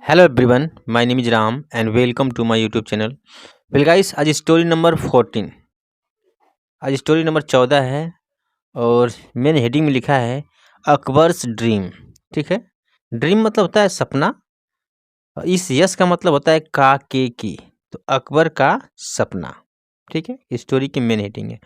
Hello everyone, my name is Ram and welcome to my YouTube channel. Well guys, आज story number 14, आज story number 14 है और main heading में लिखा है अकबर्स ड्रीम। ठीक है, ड्रीम मतलब होता है सपना, और इस यस का मतलब होता है का के की, तो अकबर का सपना। ठीक है, स्टोरी की मेन हेडिंग है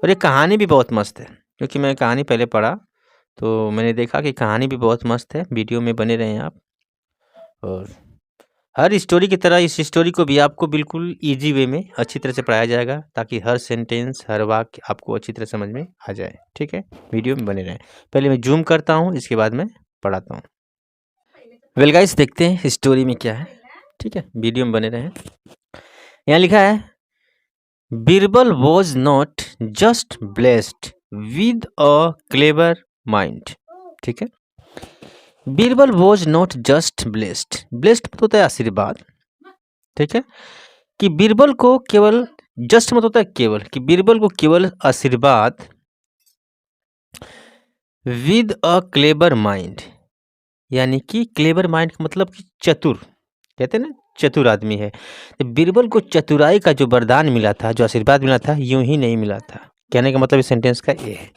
और ये कहानी भी बहुत मस्त है, क्योंकि मैं कहानी पहले पढ़ा तो मैंने देखा कि कहानी भी बहुत मस्त है। वीडियो में बने रहें आप। और हर स्टोरी की तरह इस स्टोरी को भी आपको बिल्कुल इजी वे में अच्छी तरह से पढ़ाया जाएगा, ताकि हर सेंटेंस हर वाक्य आपको अच्छी तरह समझ में आ जाए। ठीक है, वीडियो में बने रहें। पहले मैं जूम करता हूँ, इसके बाद मैं पढ़ाता हूँ। वेल गाइस, देखते हैं स्टोरी में क्या है। ठीक है, वीडियो में बने रहें। यहाँ लिखा है Birbal was not just blessed with a clever mind. ठीक है, Birbal was not just blessed, blessed मतलब होता है आशीर्वाद। ठीक है, कि बीरबल को केवल, जस्ट मतलब होता है केवल, कि बीरबल को केवल आशीर्वाद विद अ क्लेवर माइंड, यानी कि क्लेवर माइंड का मतलब कि चतुर, कहते हैं ना चतुर आदमी है। तो बीरबल को चतुराई का जो वरदान मिला था, जो आशीर्वाद मिला था, यूं ही नहीं मिला था। कहने का मतलब इस सेंटेंस का ये है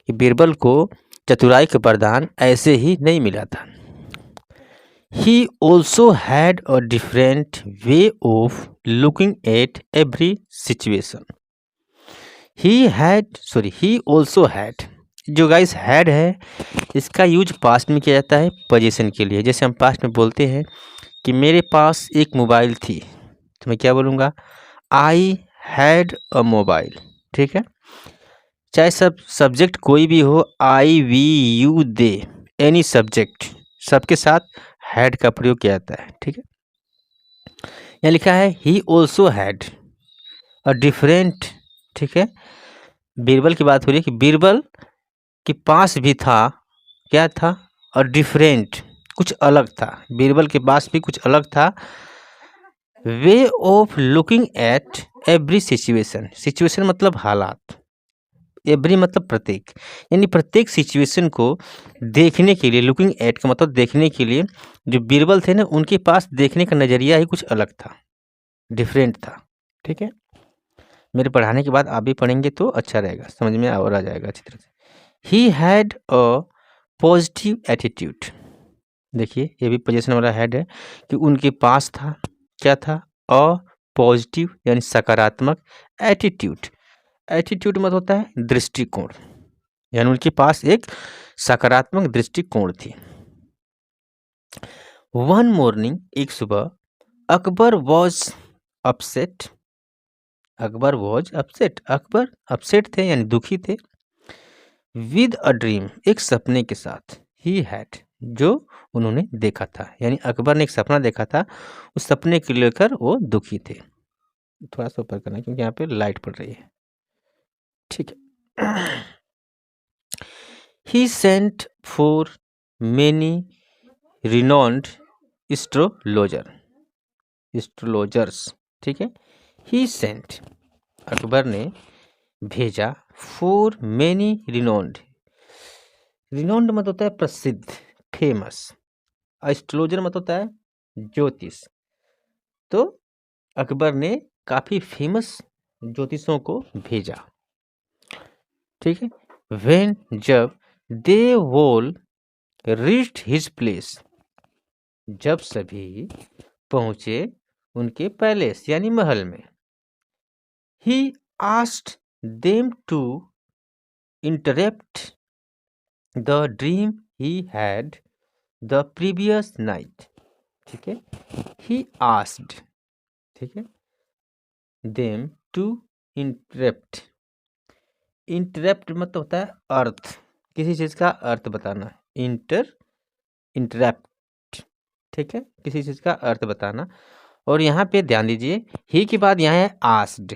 कि बीरबल को चतुराई का वरदान ऐसे ही नहीं मिला था। He also had a different way of looking at every situation. He also had, जो गाइस हैड है, इसका यूज पास्ट में किया जाता है पोजीशन के लिए। जैसे हम पास्ट में बोलते हैं कि मेरे पास एक मोबाइल थी, तो मैं क्या बोलूँगा? I had a mobile. ठीक है, चाहे सब सब्जेक्ट कोई भी हो, I we you they, any subject, सबके साथ हैड का प्रयोग किया जाता है। ठीक है, यहाँ लिखा है he also had a different. ठीक है, बीरबल की बात हो रही है कि बीरबल के पास भी था, क्या था? और डिफरेंट, कुछ अलग था। बीरबल के पास भी कुछ अलग था। Way of looking at every situation, situation मतलब हालात, एवरी मतलब प्रत्येक, यानी प्रत्येक सिचुएशन को देखने के लिए, लुकिंग एट का मतलब देखने के लिए, जो बीरबल थे ना, उनके पास देखने का नज़रिया ही कुछ अलग था, डिफरेंट था। ठीक है, मेरे पढ़ाने के बाद आप भी पढ़ेंगे तो अच्छा रहेगा, समझ में और आ जाएगा अच्छी तरह से। He had a positive attitude. देखिए, ये भी पोजीशन वाला हैड है कि उनके पास था, क्या था? अ पॉजिटिव यानी सकारात्मक, एटीट्यूड, एटीट्यूड मतलब होता है दृष्टिकोण, यानी उनके पास एक सकारात्मक दृष्टिकोण थी। वन मॉर्निंग, एक सुबह, Akbar was upset, Akbar was upset, Akbar upset थे यानी दुखी थे। विद अ ड्रीम, एक सपने के साथ। ही हैड, जो उन्होंने देखा था, यानी अकबर ने एक सपना देखा था, उस सपने को लेकर वो दुखी थे। थोड़ा सा ऊपर करना क्योंकि यहाँ पे लाइट पड़ रही है। ठीक है, he sent for many renowned astrologer, astrologers. ठीक है, ही सेंट, अकबर ने भेजा, फॉर मेनी रिनॉन्ड, रिनॉन्ड मतलब होता है प्रसिद्ध, फेमस, एस्ट्रोलॉजर मतलब होता है ज्योतिष। तो अकबर ने काफी फेमस ज्योतिषों को भेजा। ठीक है, व्हेन, जब, they all reached his place, जब सभी पहुंचे उनके पैलेस यानी महल में। He asked them to interpret the dream he had the previous night. ठीक है, ही आस्क्ड, ठीक है, देम टू इंटरप्ट, इंटरप्ट मतलब होता है अर्थ, किसी चीज का अर्थ बताना, इंटरप्ट। ठीक है, किसी चीज का अर्थ बताना। और यहाँ पे ध्यान दीजिए, ही के बाद यहाँ है आस्क्ड,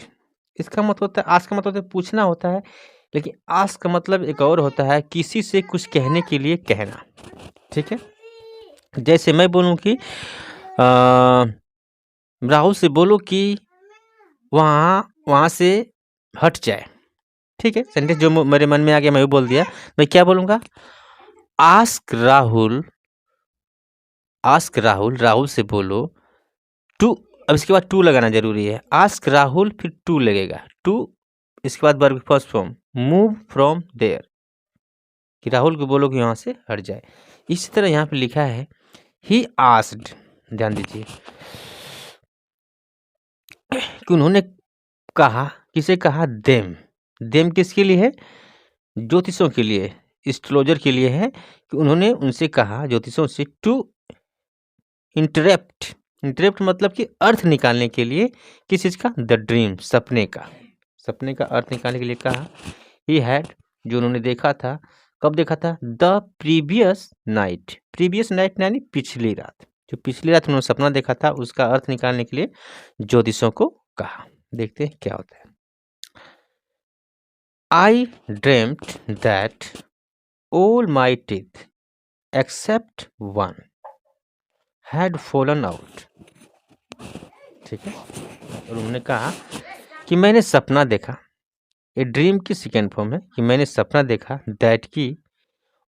इसका मतलब होता है, आस्क का मतलब होता है पूछना होता है, लेकिन आस्क का मतलब एक और होता है, किसी से कुछ कहने के लिए कहना। ठीक है, जैसे मैं बोलूँ कि राहुल से बोलो कि वहाँ से हट जाए। ठीक है, सेंटेंस जो मेरे मन में आ गया मैं वो बोल दिया। मैं क्या बोलूँगा? आस्क राहुल आस्क राहुल, राहुल से बोलो टू, अब इसके बाद टू लगाना जरूरी है। आस्क राहुल फिर टू लगेगा, टू इसके बाद verb first form move from there, कि राहुल को बोलो कि यहाँ से हट जाए। इसी तरह यहाँ पे लिखा है ही आस्क्ड, ध्यान दीजिए कि उन्होंने कहा, किसे कहा, देम। देम किसके लिए है, ज्योतिषों के लिए, एस्ट्रोलॉजर के लिए है, कि उन्होंने उनसे कहा, ज्योतिषों से, टू इंटरप्ट, इंटरप्ट मतलब कि अर्थ निकालने के लिए, किस चीज का, द ड्रीम, सपने का, सपने का अर्थ निकालने के लिए कहा। ही हैड, जो उन्होंने देखा था, कब देखा था, the previous night, previous night यानी पिछली रात, जो पिछली रात उन्होंने सपना देखा था उसका अर्थ निकालने के लिए ज्योतिषों को कहा। देखते हैं क्या होता है। आई dreamed that all my teeth except one had fallen out, ठीक है। और उन्होंने कहा कि मैंने सपना देखा, ये ड्रीम की सेकेंड फॉर्म है, कि मैंने सपना देखा, दैट की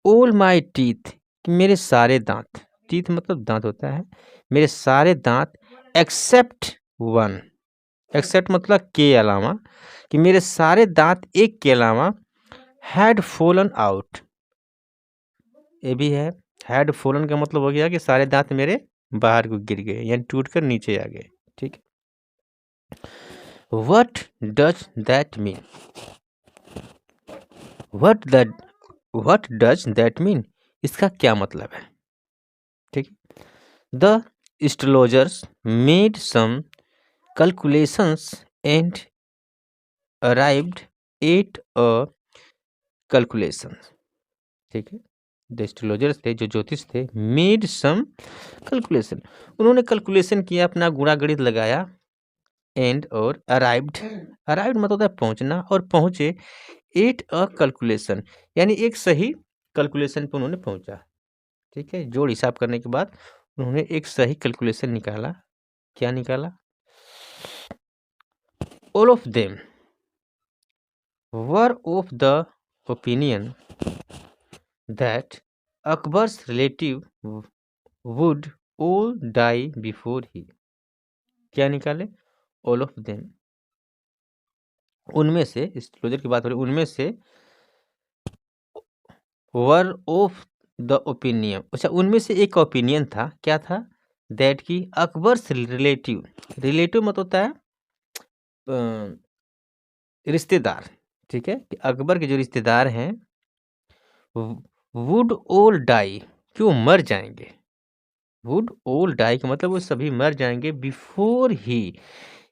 ऑल माई टीथ, कि मेरे सारे दांत, टीथ मतलब दांत होता है, मेरे सारे दांत, एक्सेप्ट वन, एक्सेप्ट मतलब के अलावा, कि मेरे सारे दांत एक के अलावा, हैड फॉलन आउट, ये भी है, हैड फॉलन का मतलब हो गया कि सारे दांत मेरे बाहर को गिर गए, यानी टूटकर नीचे आ गए, ठीक है। What does that mean, what does that mean, इसका क्या मतलब है, ठीक है। The astrologers made some calculations and arrived at a calculation, ठीक है। द एस्ट्रोलॉजर्स थे, जो ज्योतिष थे, मेड सम कैलकुलेशन, उन्होंने कैलकुलेशन किया, अपना गुणा गणित लगाया, एंड और अराइव्ड, अराइव्ड मतलब होता है पहुंचना, और पहुंचे एट अ कैलकुलेशन, यानी एक सही कैलकुलेशन पे उन्होंने पहुंचा, ठीक है। जोड़ हिसाब करने के बाद उन्होंने एक सही कैलकुलेशन निकाला, क्या निकाला, all of them were of the opinion that Akbar's relative would all die before he, क्या निकाले, ऑल ऑफ देम, उनमें से, एस्ट्रोलॉजर की बात हो रही, उनमें से वर ऑफ द ओपिनियन, अच्छा उनमें से एक ओपिनियन था, क्या था, दैट की अकबर्स रिलेटिव, रिलेटिव मतलब होता है रिश्तेदार, ठीक है, कि अकबर के जो रिश्तेदार हैं, वुड ऑल डाई, कि वो मर जाएंगे, वुड ऑल डाई का मतलब वो सभी मर जाएंगे, बिफोर ही,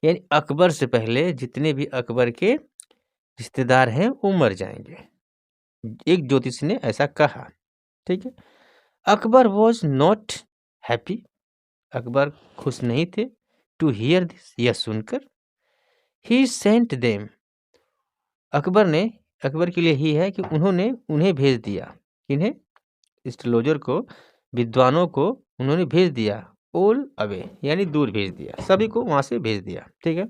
यानी अकबर से पहले जितने भी अकबर के रिश्तेदार हैं वो मर जाएंगे, एक ज्योतिषी ने ऐसा कहा, ठीक है। Akbar was not happy, Akbar खुश नहीं थे, टू हियर दिस, यह सुनकर, ही सेंट देम, अकबर ने, अकबर के लिए ही है कि उन्होंने उन्हें भेज दिया, किन्हें, एस्ट्रोलॉजर को, विद्वानों को उन्होंने भेज दिया, ऑल अवे यानी दूर भेज दिया, सभी को वहां से भेज दिया, ठीक है।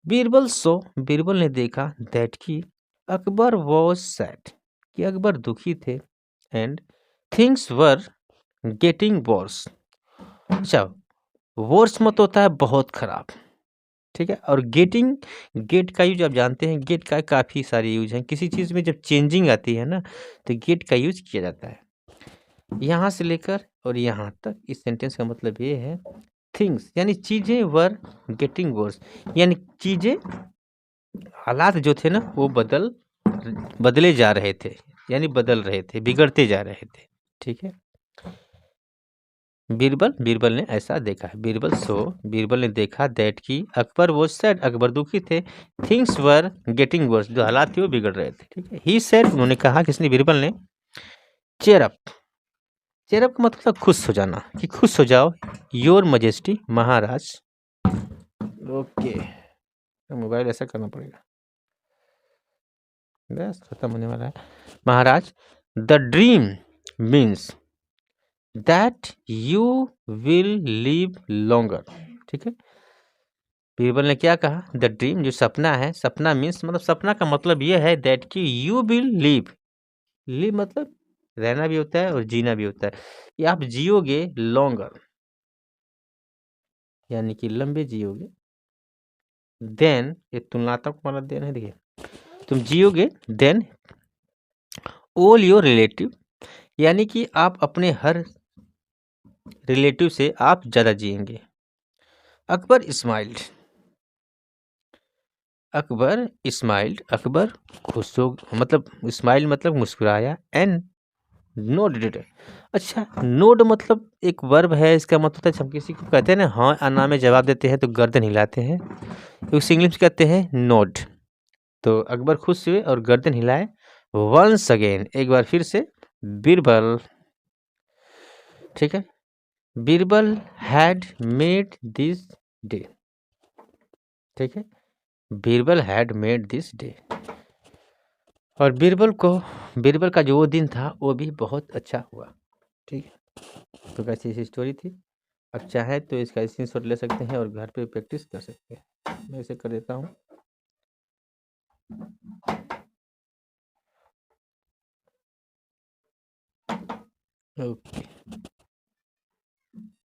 बीरबल सो, बीरबल ने देखा, दैट की अकबर वॉज सैड, कि अकबर दुखी थे, and things were getting worse, अच्छा वर्स मत होता है बहुत खराब, ठीक है। और गेटिंग, गेट का यूज आप जानते हैं, गेट का काफ़ी सारे यूज हैं, किसी चीज़ में जब चेंजिंग आती है ना तो गेट का यूज किया जाता है। यहाँ से लेकर और यहाँ तक इस सेंटेंस का मतलब ये है, थिंग्स यानी चीज़ें वर गेटिंग वर्स, यानी चीज़ें, हालात जो थे ना वो बदले जा रहे थे, यानी बदल रहे थे, बिगड़ते जा रहे थे, ठीक है। बीरबल ने ऐसा देखा है, बीरबल ने देखा, दैट की अकबर वो सैड, अकबर दुखी थे, थिंग्स वर गेटिंग वर्स, जो हालात थे वो बिगड़ रहे थे, ठीक है। ही सैड, उन्होंने कहा, किसने, बीरबल ने, चेयर अप, चेयर अप का मतलब खुश हो जाना, कि खुश हो जाओ, योर मजेस्टी, महाराज, ओके, मोबाइल ऐसा करना पड़ेगा, बस खत्म होने वाला है, महाराज, the dream means that you will live longer, ठीक है। बीरबल ने क्या कहा, द ड्रीम जो सपना है, सपना मीन्स मतलब सपना का मतलब यह है, दैट कि यू विल लिव, लिव मतलब रहना भी होता है और जीना भी होता है। ये आप जियोगे लॉन्गर, यानी कि लंबे जियोगे, देन ये तुलनात्मक वाला देन है, देखिए तुम जियोगे देन ऑल योर रिलेटिव, यानी कि आप अपने हर रिलेटिव से आप ज़्यादा जिएंगे। अकबर स्माइल्ड, अकबर स्माइल्ड, अकबर खुश हो, मतलब स्माइल मतलब मुस्कुराया, एंड नोड डिड, अच्छा नोड मतलब एक वर्ब है, इसका मतलब होता है हम किसी को कहते हैं ना हाँ या ना में जवाब देते हैं तो गर्दन हिलाते हैं, तो उस इंग्लिश में कहते हैं नोड। तो अकबर खुश हुए और गर्दन हिलाए। वंस अगेन, एक बार फिर से, बीरबल, ठीक है, Birbal had made this day, ठीक है, Birbal had made this day, और बीरबल का जो वो दिन था वो भी बहुत अच्छा हुआ, ठीक है। तो कैसी ऐसी स्टोरी थी। अब चाहे तो इसका स्क्रीनशॉट ले सकते हैं और घर पे प्रैक्टिस कर सकते हैं। मैं इसे कर देता हूँ। ओके।